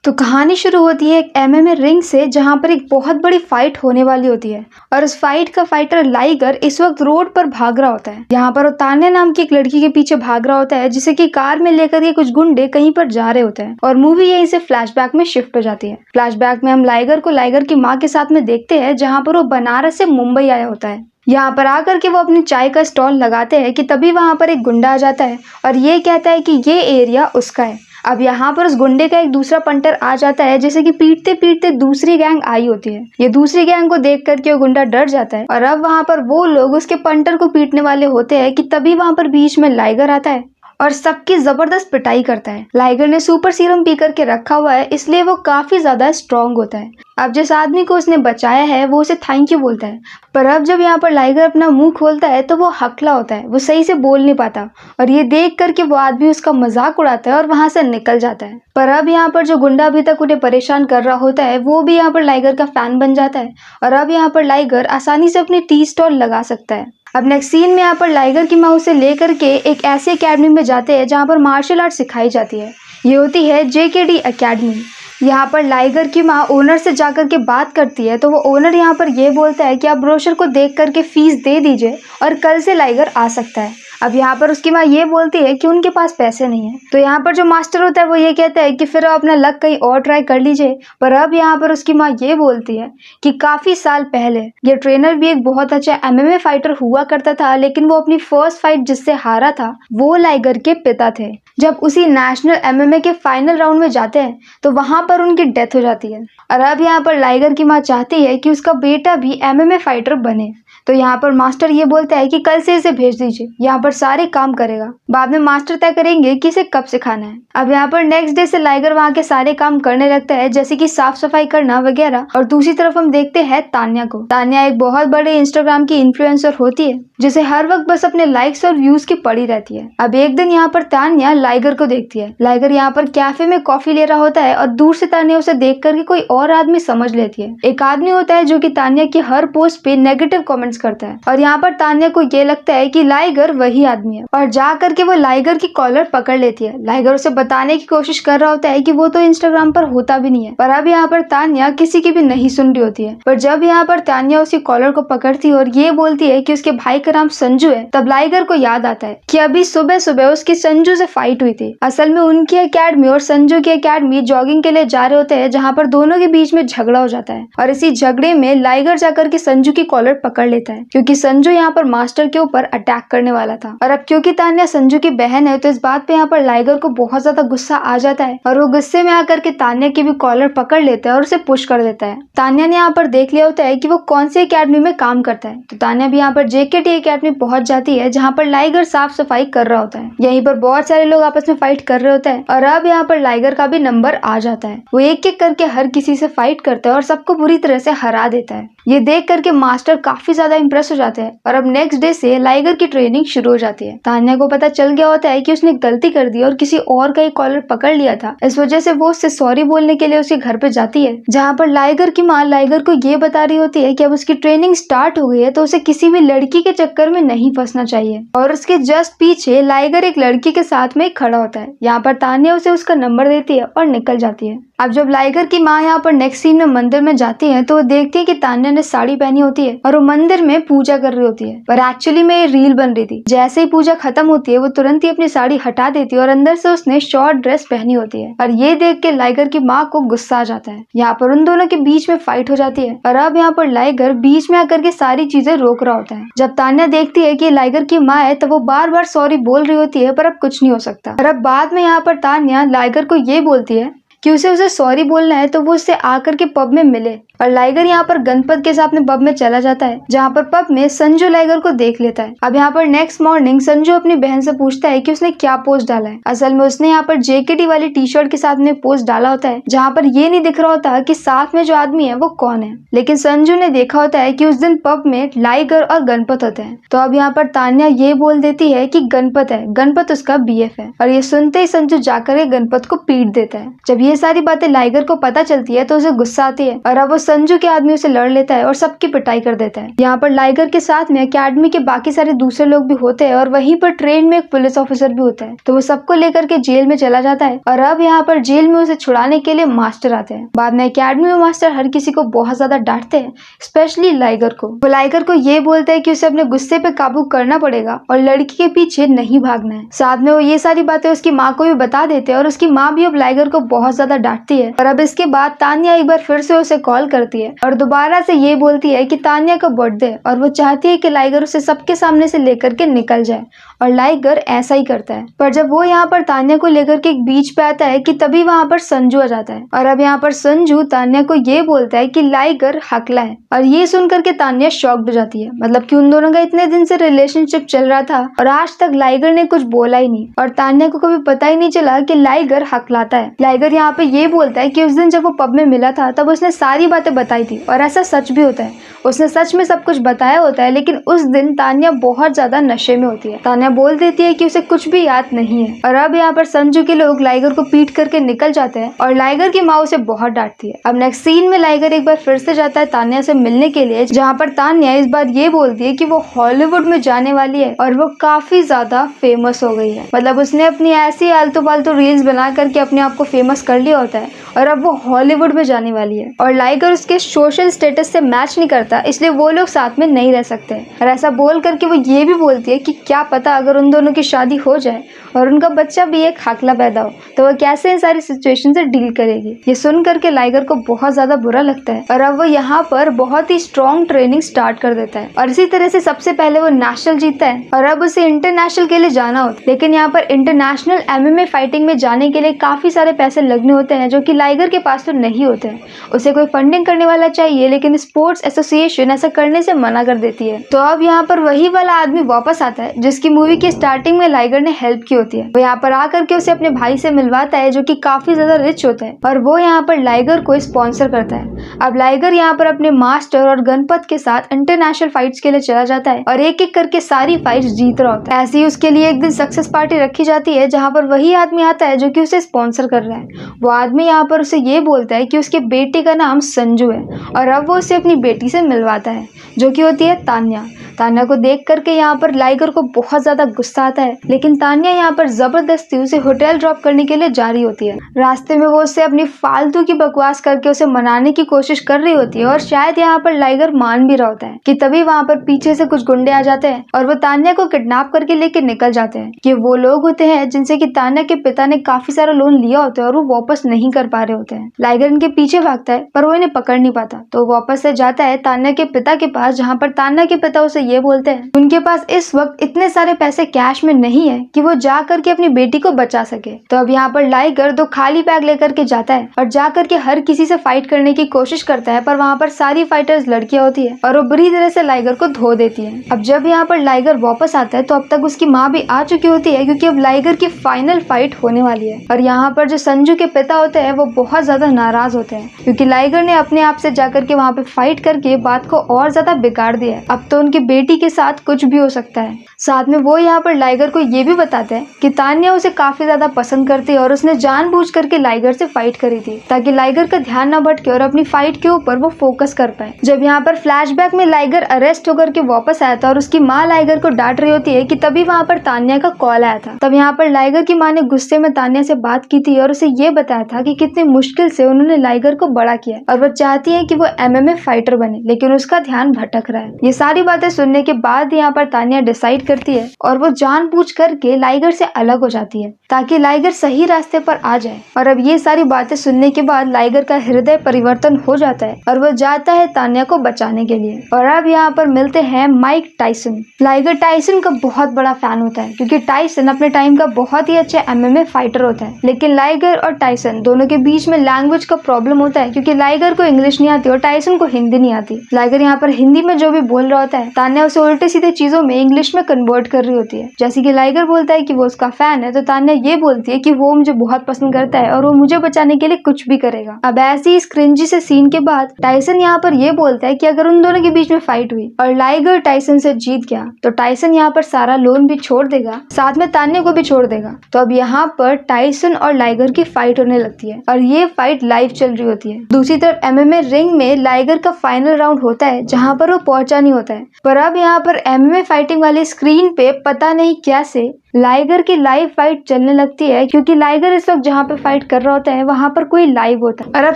तो कहानी शुरू होती है एक एमएमए रिंग से, जहां पर एक बहुत बड़ी फाइट होने वाली होती है और उस फाइट का फाइटर लाइगर इस वक्त रोड पर भाग रहा होता है। यहाँ पर वो तान्या नाम की एक लड़की के पीछे भाग रहा होता है, जिसे कि कार में लेकर के कुछ गुंडे कहीं पर जा रहे होते हैं और मूवी यहीं से फ्लैशबैक में शिफ्ट हो जाती है। फ्लैशबैक में हम लाइगर को लाइगर की माँ के साथ में देखते हैं, जहाँ पर वो बनारस से मुंबई आया होता है। यहाँ पर आकर के वो अपनी चाय का स्टॉल लगाते हैं कि तभी वहां पर एक गुंडा आ जाता है और ये कहता है कि ये एरिया उसका है। अब यहाँ पर उस गुंडे का एक दूसरा पंटर आ जाता है, जैसे कि पीटते पीटते दूसरी गैंग आई होती है। ये दूसरी गैंग को देख करके वो गुंडा डर जाता है और अब वहाँ पर वो लोग उसके पंटर को पीटने वाले होते हैं कि तभी वहाँ पर बीच में लाइगर आता है और सबकी जबरदस्त पिटाई करता है। लाइगर ने सुपर सीरम पी करके रखा हुआ है, इसलिए वो काफी ज्यादा स्ट्रांग होता है। अब जिस आदमी को उसने बचाया है वो उसे थैंक यू बोलता है, पर अब जब यहाँ पर लाइगर अपना मुंह खोलता है तो वो हकला होता है, वो सही से बोल नहीं पाता और ये देख करके वो आदमी उसका मजाक उड़ाता है और वहां से निकल जाता है। पर अब यहाँ पर जो गुंडा अभी तक उन्हें परेशान कर रहा होता है वो भी यहाँ पर लाइगर का फैन बन जाता है और अब यहाँ पर लाइगर आसानी से अपनी टी स्टॉल लगा सकता है। अब नेक्स्ट सीन में यहाँ पर लाइगर की माँ उसे लेकर के एक ऐसी एकेडमी में जाते हैं जहाँ पर मार्शल आर्ट सिखाई जाती है। ये होती है JKD एकेडमी। यहाँ पर लाइगर की माँ ओनर से जाकर के बात करती है, तो वो ओनर यहाँ पर ये बोलता है कि आप ब्रोशर को देख करके फीस दे दीजिए और कल से लाइगर आ सकता है। अब यहाँ पर उसकी माँ ये बोलती है कि उनके पास पैसे नहीं है, तो यहाँ पर जो मास्टर होता है वो ये कहता है कि फिर आप अपना लक कहीं और ट्राई कर लीजिए। पर अब यहाँ पर उसकी माँ ये बोलती है कि काफी साल पहले ये ट्रेनर भी एक बहुत अच्छा MMA फाइटर हुआ करता था, लेकिन वो अपनी फर्स्ट फाइट जिससे हारा था वो लाइगर के पिता थे। जब उसी नेशनल MMA के फाइनल राउंड में जाते हैं तो वहां पर उनकी डेथ हो जाती है और अब यहाँ पर लाइगर की माँ चाहती है कि उसका बेटा भी MMA फाइटर बने। तो यहाँ पर मास्टर ये बोलता है कि कल से इसे भेज दीजिए, यहाँ पर सारे काम करेगा, बाद में मास्टर तय करेंगे कि इसे कब सिखाना है। अब यहाँ पर नेक्स्ट डे से लाइगर वहाँ के सारे काम करने लगता है, जैसे कि साफ सफाई करना वगैरह। और दूसरी तरफ हम देखते हैं तान्या को। तान्या एक बहुत बड़े इंस्टाग्राम की इन्फ्लुएंसर होती है, जिसे हर वक्त बस अपने लाइक्स और व्यूज की पड़ी रहती है। अब एक दिन यहाँ पर तान्या लाइगर को देखती है। लाइगर यहाँ पर कैफे में कॉफी ले रहा होता है और दूर से तान्या उसे देख करके कोई और आदमी समझ लेती है। एक आदमी होता है जो कि तान्या की हर पोस्ट पे नेगेटिव कमेंट्स करता है और यहाँ पर तान्या को ये लगता है कि लाइगर वही आदमी है और जा करके वो लाइगर की कॉलर पकड़ लेती है। लाइगर उसे बताने की कोशिश कर रहा होता है कि वो तो इंस्टाग्राम पर होता भी नहीं है, पर अब यहाँ पर तान्या किसी की भी नहीं सुन रही होती है। पर जब यहाँ पर तान्या उसकी कॉलर को पकड़ती है और ये बोलती है कि उसके भाई का नाम संजू है, तब लाइगर को याद आता है कि अभी सुबह सुबह उसकी संजू से फाइट हुई थी। असल में उनकी एकेडमी और संजू की एकेडमी जॉगिंग के लिए जा रहे होते हैं, जहाँ पर दोनों के बीच में झगड़ा हो जाता है और इसी झगड़े में लाइगर जाकर के संजू की कॉलर पकड़ लेता है, क्योंकि संजू यहाँ पर मास्टर के ऊपर अटैक करने वाला था। और अब क्योंकि तान्या संजू की बहन है, तो इस बात पे यहाँ पर लाइगर को बहुत ज्यादा गुस्सा आ जाता है और वो गुस्से में आकर के तान्या की भी कॉलर पकड़ लेता है और उसे पुश कर देता है। तान्या ने यहाँ पर देख लिया होता है कि वो कौन सी एकेडमी में काम करता है, तो तान्या भी यहाँ पर JKT एकेडमी पहुंच जाती है, जहाँ पर लाइगर साफ सफाई कर रहा होता है। यहीं पर बहुत सारे लोग आपस में फाइट कर रहे होते हैं और अब यहाँ पर लाइगर का भी नंबर आ जाता है। वो एक एक करके हर किसी से फाइट करता है और सबको बुरी तरह से हरा देता है। ये देख करके मास्टर काफी ज्यादा इंप्रेस हो जाते हैं और अब नेक्स्ट डे से लाइगर की ट्रेनिंग शुरू हो जाती है। तान्या को पता चल गया होता है कि उसने गलती कर दी और किसी और का ही कॉलर पकड़ लिया था। इस वजह से वो उससे सॉरी बोलने के लिए उसके घर पे जाती है, जहाँ पर लाइगर की माँ लाइगर को ये बता रही होती है कि अब उसकी ट्रेनिंग स्टार्ट हो गई है, तो उसे किसी भी लड़की के चक्कर में नहीं फंसना चाहिए। और उसके जस्ट पीछे लाइगर एक लड़की के साथ में खड़ा होता है। यहाँ पर तान्या उसे उसका नंबर देती है और निकल जाती है। अब जब लाइगर की माँ यहाँ पर नेक्स्ट सीन में मंदिर में जाती है, तो वो देखती है कि तान्या ने साड़ी पहनी होती है और वो मंदिर में पूजा कर रही होती है, पर एक्चुअली में ये रील बन रही थी। जैसे ही पूजा खत्म होती है, वो तुरंत ही अपनी साड़ी हटा देती है और अंदर से उसने शॉर्ट ड्रेस पहनी होती है और ये देख के लाइगर की माँ को गुस्सा आ जाता है। यहाँ पर उन दोनों के बीच में फाइट हो जाती है और अब यहाँ पर लाइगर बीच में आकर के सारी चीजें रोक रहा होता है। जब तान्या देखती है कि लाइगर की माँ है, तो वो बार बार सॉरी बोल रही होती है, पर अब कुछ नहीं हो सकता। और अब बाद में यहाँ पर तान्या लाइगर को ये बोलती है कि उसे सॉरी बोलना है, तो वो उससे आकर के पब में मिले। और लाइगर यहाँ पर गणपत के साथ में पब में चला जाता है, जहाँ पर पब में संजू लाइगर को देख लेता है। अब यहाँ पर नेक्स्ट मॉर्निंग संजू अपनी बहन से पूछता है कि उसने क्या पोस्ट डाला है। असल में उसने यहाँ पर JKT वाली टी-शर्ट के साथ में पोस्ट डाला होता है, जहाँ पर ये नहीं दिख रहा होता कि साथ में जो आदमी है वो कौन है। लेकिन संजू ने देखा होता है कि उस दिन पब में लाइगर और गणपत होते हैं। तो अब यहाँ पर तान्या ये बोल देती है कि गणपत है, गणपत उसका BF है। और ये सुनते ही संजू जाकर गणपत को पीट देता है। जब ये सारी बातें लाइगर को पता चलती है तो उसे गुस्सा आती है और अब वो संजू के आदमी से लड़ लेता है और सबकी पिटाई कर देता है। यहाँ पर लाइगर के साथ में एकेडमी के बाकी सारे दूसरे लोग भी होते हैं और वहीं पर ट्रेन में एक पुलिस ऑफिसर भी होता है। तो वो सबको लेकर के जेल में चला जाता है और अब यहाँ पर जेल में उसे छुड़ाने के लिए मास्टर आते हैं। बाद में एकेडमी में मास्टर हर किसी को बहुत ज्यादा डांटते हैं, स्पेशली लाइगर को। वो लाइगर को ये बोलता है कि उसे अपने गुस्से पे काबू करना पड़ेगा और लड़की के पीछे नहीं भागना है। साथ में वो ये सारी बातें उसकी माँ को भी बता देते हैं और उसकी माँ भी अब लाइगर को बहुत ज्यादा डांटती है। और अब इसके बाद तान्या एक बार फिर से उसे कॉल करती है और दोबारा से ये बोलती है कि तान्या का बर्थडे है और वो चाहती है कि लाइगर उसे सबके सामने से लेकर के निकल जाए और लाइगर ऐसा ही करता है। पर जब वो यहाँ पर तान्या को लेकर के एक बीच पे आता है कि तभी वहाँ पर संजू आ जाता है और अब यहाँ पर संजू तान्या को ये बोलता है कि लाइगर हकला है। और ये सुनकर के तान्या शॉक्ड हो जाती है, मतलब कि उन दोनों का इतने दिन से रिलेशनशिप चल रहा था और आज तक लाइगर ने कुछ बोला ही नहीं और तान्या को कभी पता ही नहीं चला कि लाइगर हकलाता है। लाइगर यहाँ पे ये बोलता है कि उस दिन जब वो पब में मिला था तब उसने सारी बातें बताई थी और ऐसा सच भी होता है, उसने सच में सब कुछ बताया होता है। लेकिन उस दिन तान्या बहुत ज्यादा नशे में होती है। तान्या बोल देती है कि उसे कुछ भी याद नहीं है और अब यहाँ पर संजू के लोग लाइगर को पीट करके निकल जाते हैं और लाइगर की माँ उसे बहुत डांटती है। अब नेक्स्ट सीन में लाइगर एक बार फिर से जाता है तान्या से मिलने के लिए, जहाँ पर तान्या इस बार ये बोलती है कि वो हॉलीवुड में जाने वाली है और वो काफी ज्यादा फेमस हो गई है। मतलब उसने अपनी ऐसी आलतू फालतू रील्स बना करके अपने आप को फेमस कर लिया होता है और अब वो हॉलीवुड में जाने वाली है। और लाइगर उसके सोशल स्टेटस से मैच नहीं करता, इसलिए वो लोग साथ में नहीं रह सकते। और ऐसा बोल करके वो ये भी बोलती है कि क्या पता अगर उन दोनों की शादी हो जाए और उनका बच्चा भी एक हकला पैदा हो तो वो कैसे इन सारी सिचुएशन से डील करेगी। ये सुन करके लाइगर को बहुत ज्यादा बुरा लगता है और अब वो यहाँ पर बहुत ही स्ट्रॉन्ग ट्रेनिंग स्टार्ट कर देता है और इसी तरह से सबसे पहले वो नेशनल जीतता है और अब उसे इंटरनेशनल के लिए जाना होता है। लेकिन यहाँ पर इंटरनेशनल MMA फाइटिंग में जाने के लिए काफी सारे पैसे लगने होते हैं जो कि लाइगर के पास तो नहीं होते हैं। उसे कोई फंडिंग करने वाला चाहिए, लेकिन स्पोर्ट्स एसोसिएशन ऐसा करने से मना कर देती है। तो अब यहाँ पर वही वाला आदमी वापस आता है जिसकी मूवी की स्टार्टिंग में लाइगर ने हेल्प की होती है। वो यहाँ पर आकर के उसे अपने भाई से मिलवाता है जो कि काफी ज्यादा रिच होता है और वो यहाँ पर लाइगर को स्पॉन्सर करता है। अब लाइगर यहाँ पर अपने मास्टर और गणपत के साथ इंटरनेशनल फाइट्स के लिए चला जाता है और एक एक करके सारी फाइट्स जीत रहा होता है। ऐसे ही उसके लिए एक दिन सक्सेस पार्टी रखी जाती है जहाँ पर वही आदमी आता है जो कि उसे स्पॉन्सर कर रहा है। वो आदमी यहाँ पर उसे ये बोलता है कि उसके बेटे का नाम संजू है और अब वो उसे अपनी बेटी से मिलवाता है जो कि होती है तान्या। तान्या को देख करके यहाँ पर लाइगर को बहुत ज्यादा गुस्सा आता है, लेकिन तान्या यहाँ पर जबरदस्ती उसे होटल ड्रॉप करने के लिए जा रही होती है। रास्ते में वो उससे अपनी फालतू की बकवास करके उसे मनाने की कोशिश कर रही होती है और शायद यहाँ पर लाइगर मान भी रहा होता है कि तभी वहाँ पर पीछे से कुछ गुंडे आ जाते हैं और वो तान्या को किडनैप करके लेके निकल जाते हैं। ये वो लोग होते हैं जिनसे कि तान्या के पिता ने काफी सारा लोन लिया होता है और वो वापस नहीं कर पा रहे होते हैं। लाइगर इनके पीछे भागता है पर वो इन्हें पकड़ नहीं पाता, तो वापस से जाता है तान्या के पिता के पास, जहाँ पर तान्या के पिता उसे ये बोलते हैं उनके पास इस वक्त इतने सारे पैसे कैश में नहीं है कि वो जा करके अपनी बेटी को बचा सके। तो अब यहाँ पर लाइगर 2 खाली बैग लेकर के जाता है और जा करके हर किसी से फाइट करने की कोशिश करता है, पर वहाँ पर सारी फाइटर्स लड़कियां होती है और वो बुरी तरह से लाइगर को धो देती है। अब जब यहाँ पर लाइगर वापस आता है तो अब तक उसकी माँ भी आ चुकी होती है क्योंकि अब लाइगर की फाइनल फाइट होने वाली है। और यहाँ पर जो संजू के पिता होते हैं वो बहुत ज्यादा नाराज होते हैं क्योंकि लाइगर ने अपने आप से जाकर के वहाँ पे फाइट करके बात को और ज्यादा बिगाड़ दिया है। अब तो उनकी बेटी के साथ कुछ भी हो सकता है। साथ में वो यहाँ पर लाइगर को ये भी बताते हैं कि तान्या उसे काफी ज्यादा पसंद करती है और उसने जानबूझ करके लाइगर से फाइट करी थी ताकि लाइगर का ध्यान न भटके और अपनी फाइट के ऊपर वो फोकस कर पाए। जब यहाँ पर फ्लैशबैक में लाइगर अरेस्ट होकर के वापस आया था और उसकी माँ लाइगर को डांट रही होती है कि तभी वहाँ पर तान्या का कॉल आया था। तब यहाँ पर लाइगर की माँ ने गुस्से में तान्या से बात की थी और उसे ये बताया था कि कितनी मुश्किल से उन्होंने लाइगर को बड़ा किया और वो चाहती है कि वो MMA फाइटर बने, लेकिन उसका ध्यान भटक रहा है। ये सारी बातें सुनने के बाद यहाँ पर तान्या डिसाइड करती है और वो जानबूझ करके लाइगर से अलग हो जाती है ताकि लाइगर सही रास्ते पर आ जाए। और अब ये सारी बातें सुनने के बाद लाइगर का हृदय परिवर्तन हो जाता है और वो जाता है तान्या को बचाने के लिए। और अब यहाँ पर मिलते हैं माइक टाइसन। लाइगर टाइसन का बहुत बड़ा फैन होता है क्योंकि टाइसन अपने टाइम का बहुत ही अच्छा MMA फाइटर होता है, लेकिन लाइगर और टाइसन दोनों के बीच में लैंग्वेज का प्रॉब्लम होता है क्योंकि लाइगर को इंग्लिश नहीं आती और टाइसन को हिंदी नहीं आती। लाइगर यहाँ पर हिंदी में जो भी बोल रहा होता है तान्या तान्या उसे उल्टे सीधे चीजों में इंग्लिश में कन्वर्ट कर रही होती है। जैसे कि लाइगर बोलता है कि वो उसका फैन है, तो तान्या ये बोलती है कि वो मुझे बहुत पसंद करता है और वो मुझे बचाने के लिए कुछ भी करेगा। अब ऐसी इस क्रिंजी से सीन के बाद टाइसन यहाँ पर ये बोलता है कि अगर उन दोनों के बीच में फाइट हुई और लाइगर टाइसन से जीत गया तो टाइसन यहाँ पर सारा लोन भी छोड़ देगा, साथ में तान्या को भी छोड़ देगा। तो अब यहाँ पर टाइसन और लाइगर की फाइट होने लगती है और ये फाइट लाइव चल रही होती है। दूसरी तरफ MMA रिंग में लाइगर का फाइनल राउंड होता है जहाँ पर वो पहुंचा नहीं होता है, पर अब यहाँ पर MMA फाइटिंग वाली स्क्रीन पे पता नहीं क्या से लाइगर की लाइव फाइट चलने लगती है, क्योंकि लाइगर इस वक्त जहाँ पे फाइट कर रहा होता है वहां पर कोई लाइव होता है। और अब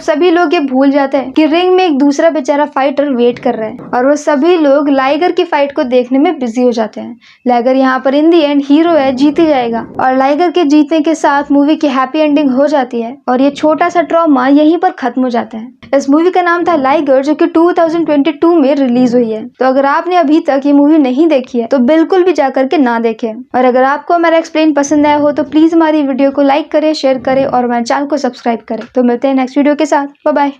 सभी लोग ये भूल जाते हैं कि रिंग में एक दूसरा बेचारा फाइटर वेट कर रहा है और वो सभी लोग लाइगर की फाइट को देखने में बिजी हो जाते हैं। लाइगर यहाँ पर इन दी एंड हीरो है, जीत ही जाएगा और लाइगर के जीतने के साथ मूवी की हैप्पी एंडिंग हो जाती है और ये छोटा सा ट्रॉमा यहीं पर खत्म हो जाता है। इस मूवी का नाम था लाइगर, जो कि 2022 में रिलीज हुई है। तो अगर आपने अभी तक ये मूवी नहीं देखी है तो बिल्कुल भी जाकर के ना देखें। और अगर आपको हमारा एक्सप्लेन पसंद आया हो तो प्लीज हमारी वीडियो को लाइक करें, शेयर करें और हमारे चैनल को सब्सक्राइब करें। तो मिलते हैं नेक्स्ट वीडियो के साथ। Bye bye.